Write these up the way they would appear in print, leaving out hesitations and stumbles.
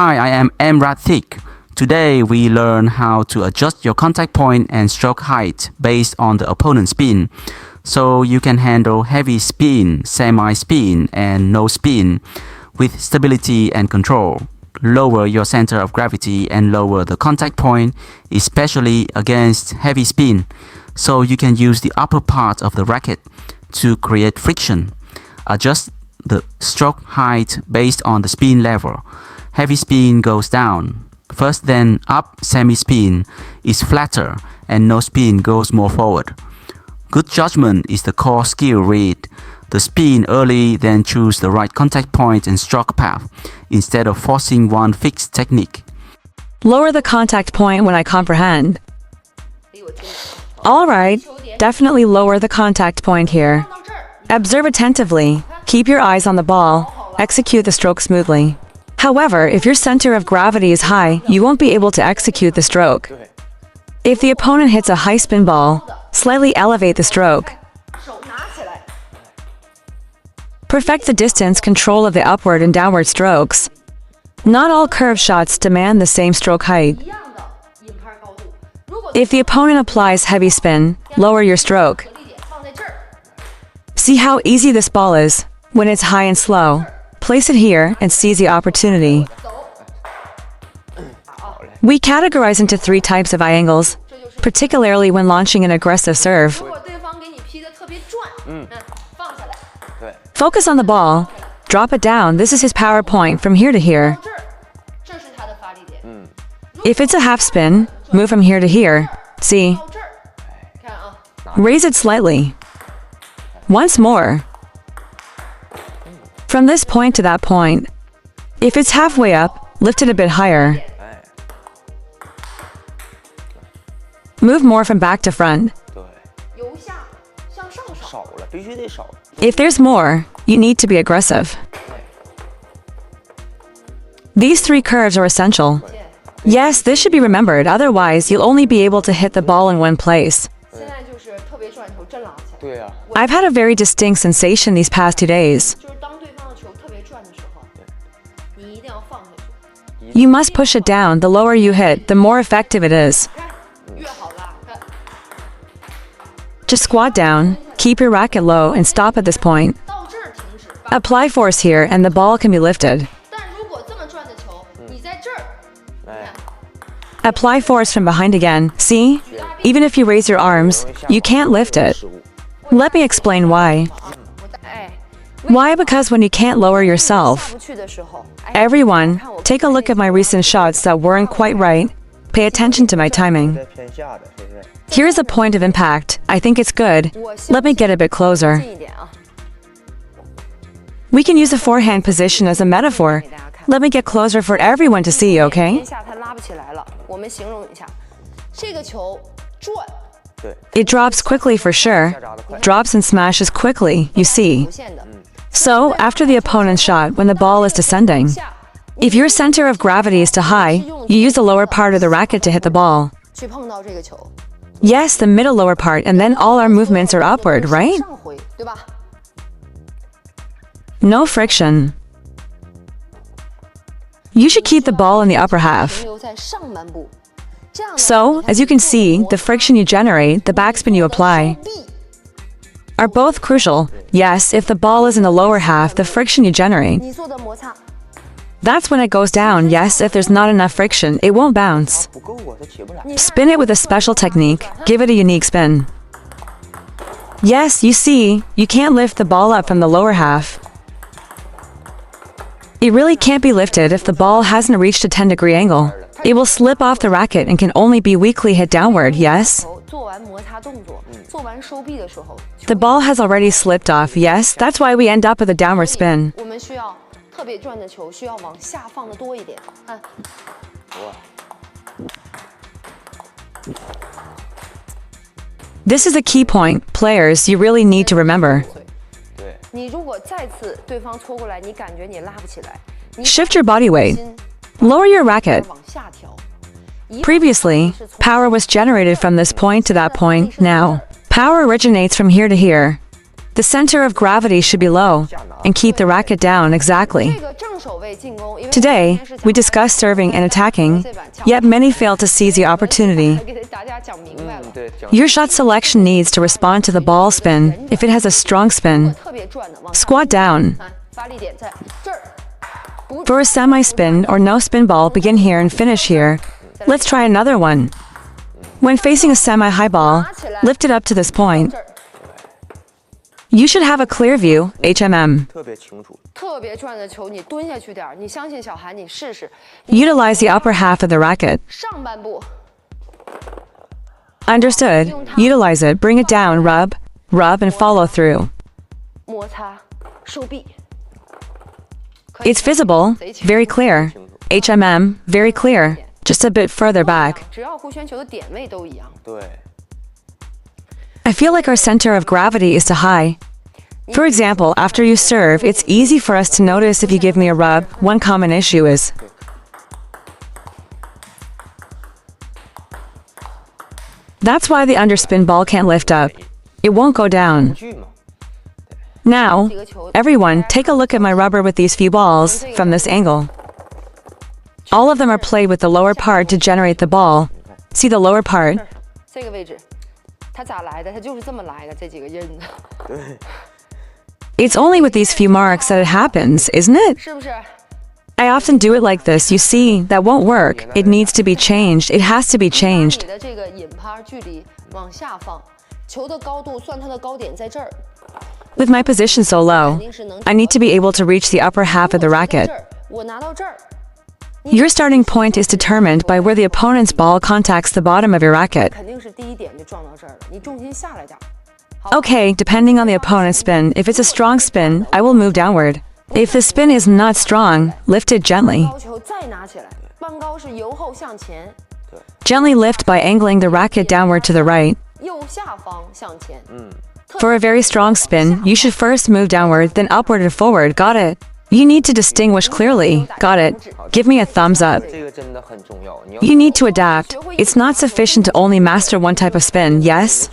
Hi, I am EmRatThich. Today we learn how to adjust your contact point and stroke height based on the opponent's spin. So you can handle heavy spin, semi-spin, and no spin with stability and control. Lower your center of gravity and lower the contact point, especially against heavy spin. So you can use the upper part of the racket to create friction. Adjust the stroke height based on the spin level. Heavy spin goes down first, then up semi-spin is flatter, and no spin goes more forward. Good judgment is the core skill. Read the spin early, then choose the right contact point and stroke path instead of forcing one fixed technique. Lower the contact point when I comprehend. Alright, definitely lower the contact point here. Observe attentively, keep your eyes on the ball, execute the stroke smoothly. However, if your center of gravity is high, you won't be able to execute the stroke. If the opponent hits a high spin ball, slightly elevate the stroke. Perfect the distance control of the upward and downward strokes. Not all curve shots demand the same stroke height. If the opponent applies heavy spin, lower your stroke. See how easy this ball is when it's high and slow. Place it here and seize the opportunity. We categorize into 3 types of eye angles, particularly when launching an aggressive serve. Focus on the ball. Drop it down. This is his power point from here to here. If it's a half spin, move from here to here. See? Raise it slightly. Once more. From this point to that point. If it's halfway up, lift it a bit higher. Move more from back to front. If there's more, you need to be aggressive. These 3 curves are essential. Yes, this should be remembered, otherwise you'll only be able to hit the ball in one place. I've had a very distinct sensation these past 2 days. You must push it down. The lower you hit, the more effective it is. Just squat down, keep your racket low and stop at this point. Apply force here and the ball can be lifted. Apply force from behind again. See? Even if you raise your arms, you can't lift it. Let me explain why. Why? Because when you can't lower yourself. Everyone, take a look at my recent shots that weren't quite right. Pay attention to my timing. Here's a point of impact. I think it's good. Let me get a bit closer. We can use the forehand position as a metaphor. Let me get closer for everyone to see, okay? It drops quickly for sure. Drops and smashes quickly, you see. So, after the opponent's shot, when the ball is descending, if your center of gravity is too high, you use the lower part of the racket to hit the ball. Yes, the middle lower part, and then all our movements are upward, right? No friction. You should keep the ball in the upper half. So, as you can see, the friction you generate, the backspin you apply, are both crucial. Yes, if the ball is in the lower half, the friction you generate, that's when it goes down. Yes, if there's not enough friction, it won't bounce. Spin it with a special technique. Give it a unique spin. Yes, you see, you can't lift the ball up from the lower half. It really can't be lifted if the ball hasn't reached a 10-degree angle. It will slip off the racket and can only be weakly hit downward, yes? The ball has already slipped off, yes? That's why we end up with a downward spin. This is a key point, players, you really need to remember. Shift your body weight. Lower your racket. Previously, power was generated from this point to that point. Now, power originates from here to here. The center of gravity should be low. and keep the racket down exactly. Today, we discuss serving and attacking, yet many fail to seize the opportunity. Your shot selection needs to respond to the ball spin if it has a strong spin. Squat down. For a semi-spin or no-spin ball, begin here and finish here. Let's try another one. When facing a semi-high ball, lift it up to this point. You should have a clear view, HMM. Utilize the upper half of the racket. Understood. Utilize it, bring it down, rub, and follow through. It's visible, very clear. HMM, very clear. Just a bit further back. I feel like our center of gravity is too high. For example, after you serve, it's easy for us to notice if you give me a rub. One common issue is that's why the underspin ball can't lift up. It won't go down. Now, everyone, take a look at my rubber with these few balls from this angle. All of them are played with the lower part to generate the ball. See the lower part? It's only with these few marks that it happens, isn't it? I often do it like this. You see, that won't work. It needs to be changed. It has to be changed. With my position so low, I need to be able to reach the upper half of the racket. Your starting point is determined by where the opponent's ball contacts the bottom of your racket. Okay, depending on the opponent's spin, if it's a strong spin, I will move downward. If the spin is not strong, lift it gently. Gently lift by angling the racket downward to the right. For a very strong spin, you should first move downward, then upward and forward. Got it? You need to distinguish clearly. Got it. Give me a thumbs up. You need to adapt. It's not sufficient to only master one type of spin, yes?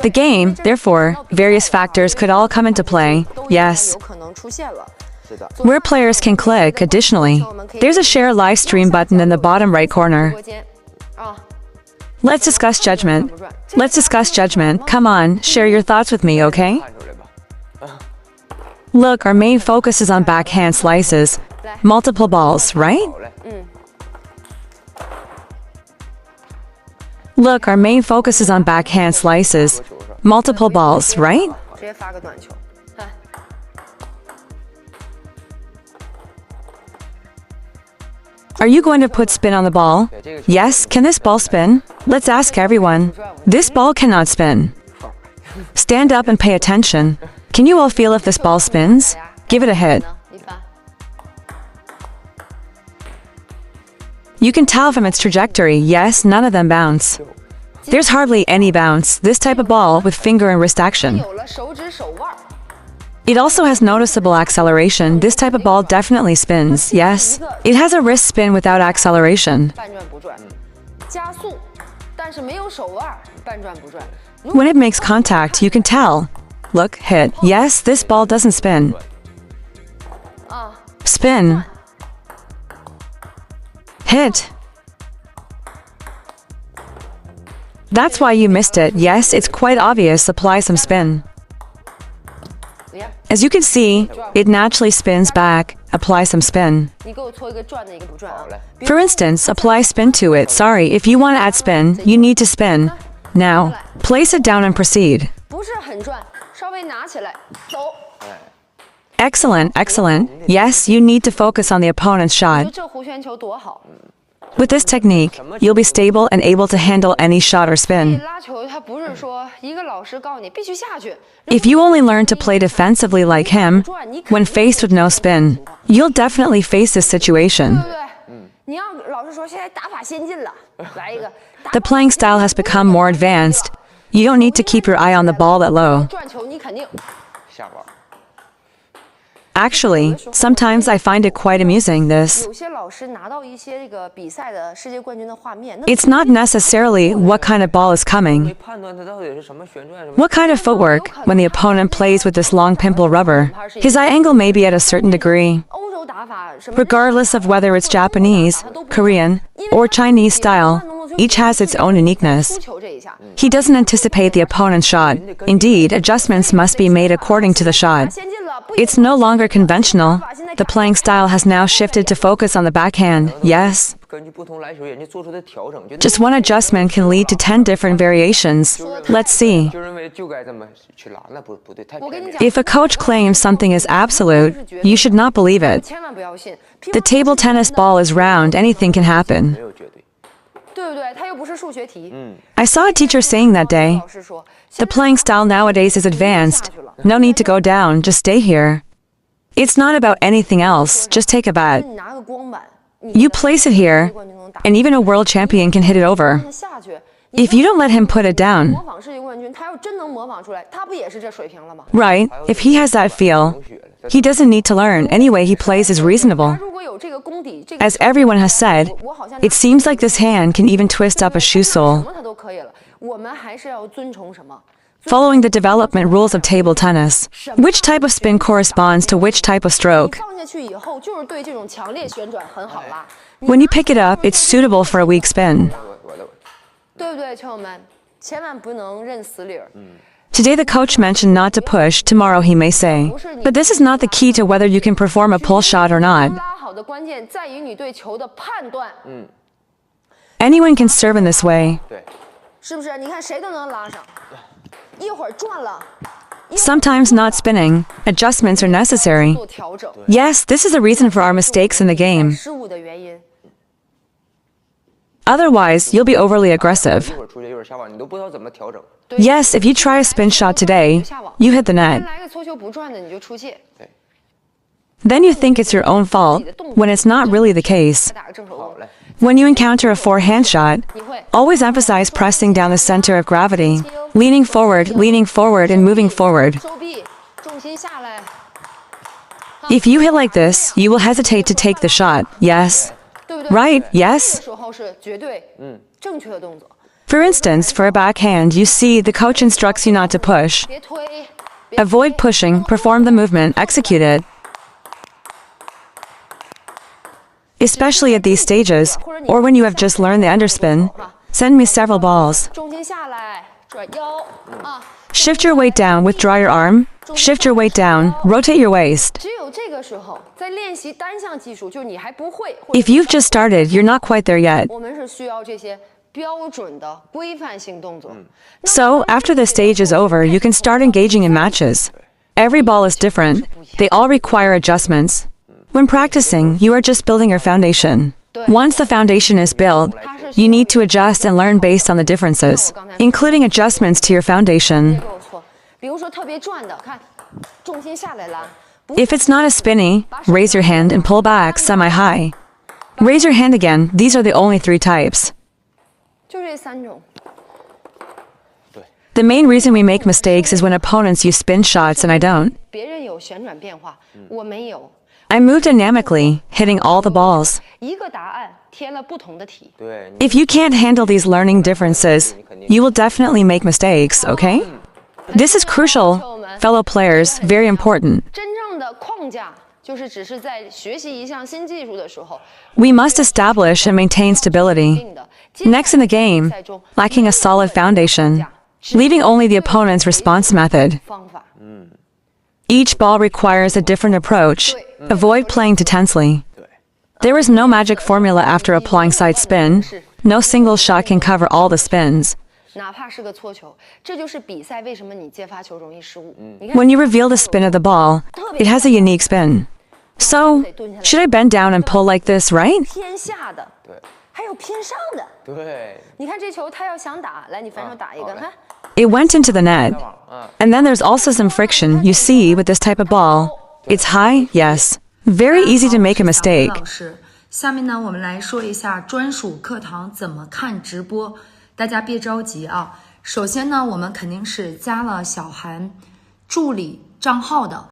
The game, therefore, various factors could all come into play, yes. Where players can click, additionally, there's a share live stream button in the bottom right corner. Let's discuss judgment. Let's discuss judgment. Come on, share your thoughts with me, okay? Look, our main focus is on backhand slices. Multiple balls, right? Look, our main focus is on backhand slices. Multiple balls, right? Are you going to put spin on the ball? Yes, can this ball spin? Let's ask everyone. This ball cannot spin. Stand up and pay attention. Can you all feel if this ball spins? Give it a hit. You can tell from its trajectory, yes, none of them bounce. There's hardly any bounce, this type of ball with finger and wrist action. It also has noticeable acceleration. This type of ball definitely spins, yes. It has a wrist spin without acceleration. When it makes contact, you can tell. Look, hit. Yes, this ball doesn't spin. Spin. Hit. That's why you missed it. Yes, it's quite obvious. Apply some spin. As you can see, it naturally spins back. Apply some spin. For instance, apply spin to it. Sorry, if you want to add spin, you need to spin. Now, place it down and proceed. Excellent, excellent. Yes, you need to focus on the opponent's shot. With this technique, you'll be stable and able to handle any shot or spin. If you only learn to play defensively like him, when faced with no spin, you'll definitely face this situation. The playing style has become more advanced. You don't need to keep your eye on the ball that low. Actually, sometimes I find it quite amusing, this. 有些老师拿到一些这个比赛的世界冠军的画面， It's not necessarily what kind of ball is coming. 判断它到底是什么旋转什么。 What kind of footwork when the opponent plays with this long pimple rubber? His eye angle may be at a certain degree. 欧洲打法什么 Regardless of whether it's Japanese, Korean, or Chinese style, each has its own uniqueness. 出球这一下， He doesn't anticipate the opponent's shot. Indeed, adjustments must be made according to the shot. 先进了，不 It's no longer conventional. The playing style has now shifted to focus on the backhand. Yes. 根据不同篮球人家做出的调整，就 Just one adjustment can lead to 10 different variations. Let's see. 就认为就该这么去拉，那不对，太片面。 If a coach claims something is absolute, you should not believe it. 千万不要信。 The table tennis ball is round, anything can happen. 没有绝对。对不对？它又不是数学题。 I saw a teacher saying that day, 老师说， the playing style nowadays is advanced. No need to go down, just stay here. It's not about anything else, just take a bat. 你拿个光板， You place it here, 冠军能打， and even a world champion can hit it over. 下去。 If you don't let him put it down, 模仿世界冠军，他要真能模仿出来，他不也是这水平了吗？ right, if he has that feel, he doesn't need to learn. Any way he plays is 他 reasonable. 如果有这个功底，这个 As everyone has said, 我好像 it seems like this hand can even twist up a shoe 什 sole. 么他都可以了。我们还是要遵从什么？ Following the development rules of table tennis, which type of spin corresponds to which type of stroke? 放下去以后，就是对这种强烈旋转很好啦。 When you pick it up, it's suitable for a weak spin. 对不对，球友们？千万不能认死理儿。 Today the coach mentioned not to push, tomorrow he may say. But this is not the key to whether you can perform a pull shot or not. 拉好的关键在于你对球的判断， Anyone can serve in this way. 对，是不是？你看谁都能拉上，一会儿转了， Sometimes not spinning, adjustments are necessary. 做调整， Yes, this is a reason for our mistakes in the game. 失误的原因。 Otherwise, you'll be overly aggressive. 一会儿出去一会儿下网，你都不知道怎么调整。 Yes, if you try a spin shot today, you hit the 先 net. 来个搓球不转的你就出界， Then you think it's your own fault, when it's not really the case. 再打个正手攻， When you encounter a forehand shot, 你会 always emphasize pressing down the center of gravity, leaning forward, and moving forward. 收臂，重心下来， If you hit like this, you will hesitate to take the shot. Yes. 对不对？ Right, 这 yes. 个时候是绝对正确的动作， For instance, for a backhand, you see the coach instructs you not to push. 别推，别 Avoid pushing, perform the movement, execute it. Especially at these stages, or when you have just learned the underspin, send me several balls. 重心下来，转腰啊。 Shift your weight down, withdraw your arm. Shift your weight down, rotate your waist. 只有这个时候，在练习单项技术，就是你还不会，或者 If you've just started, you're not quite there yet. 我们是需要这些标准的规范性动作。 So, after the stage is over, you can start engaging in matches. Every ball is different. They all require adjustments. When practicing, you are just building your foundation. Once the foundation is built, you need to adjust and learn based on the differences, including adjustments to your foundation. 没有错，比如说特别转的，看重心下来拉，不 If it's not as spinny, raise your hand and pull back semi-high. Raise your hand again. These are the only 3 types. 就这3种。 The main reason we make mistakes is when opponents use spin shots and I don't. 别人有旋转变化，我没有。 I move dynamically, hitting all the balls. 一个答案填了不同的题。 对，你 If you can't handle these learning differences, you will definitely make mistakes, okay? This is crucial, fellow players, very important. 真正的框架就是只是在学习一项新技术的时候 We must establish and maintain stability. 定的。 Next in the game, lacking a solid foundation, leaving only the opponent's response method. 方法。 Each ball requires a different approach. Avoid playing too tensely. 对， There is no magic formula after applying side spin. No single shot can cover all the spins. 哪怕是个搓球，这就是比赛为什么你接发球容易失误。你看 When you reveal the spin of the ball, it has a unique spin. So, should I bend down and pull like this, right? 偏下的，对，还有偏上的。对，你看这球，他要想打，来你反手打一个，好嘞看 It went into the net. And then there's also some friction you see with this type of ball. It's high, yes. Very easy to make a mistake. 老师，下面呢，我们来说一下专属课堂怎么看直播。大家别着急啊。首先呢，我们肯定是加了小韩助理账号的。